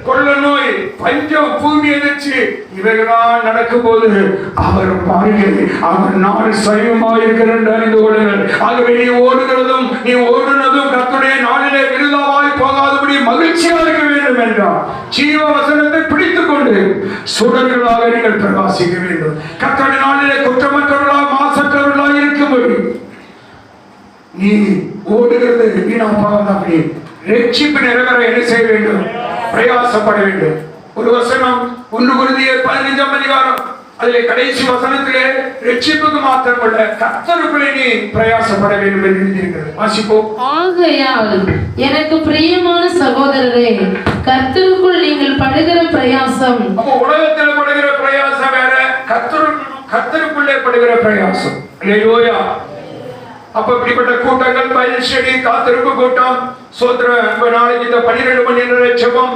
கொள்ள நோய், பஞ்சம், பூமி எதிர்ச்சி இவைகளால் நடக்கும் போது அவர் பாருங்க, அவர் நாள் சைவமாயிருக்கிறார் அறிந்து கொள்ளுங்கள். ஆகவே நீ ஓடுகிறதும் நீ ஓடுனதும் கர்த்தருடைய நாளிலே விருதாவாய் போகாதபடி மகிழ்ச்சியாக இருக்க வேண்டும் என்றார். ஜீவ வசனத்தை பிடித்துக் கொண்டு சுடர்களாக நீங்கள் பிரகாசிக்க வேண்டும். கர்த்தருடைய நாளிலே குற்றமற்றவர்களாக மாசற்றவர்களாக இருக்கும்படி நீ ஓடுகிறது வீணாப்பாக ரட்சிப்பு நிறைவேற என்ன செய்ய வேண்டும்? பிரயாசப்பட வேண்டும். ஒரு வசனம் 1 கொரிந்தியர் 15ஆம் அதிகாரம் அதிலே கடைசி வசனத்திலே ரட்சிப்புக்கு மாத்திரமல்ல கர்த்தருக்குள்ளே நீ பிரயாசப்பட வேண்டும் என்று எழுதியிருக்கிறது. வாசிப்போம். ஆகையால் எனக்கு பிரியமான சகோதரரே, கர்த்தருக்குள் நீங்கள் படுகிற பிரயாசம். அப்போ உலகத்தில் படுகிற பிரயாசம் வேற, கர்த்தருக்குள்ளே படுகிற பிரயாசம். அல்லேலூயா. அப்ப இப்படிப்பட்ட கூட்டங்கள் பைபிள் ஸ்டடி, காத்திருப்பு கூட்டம், சோத்திர நாளைக்கு இந்த 12 மணி நேர ஜெபம்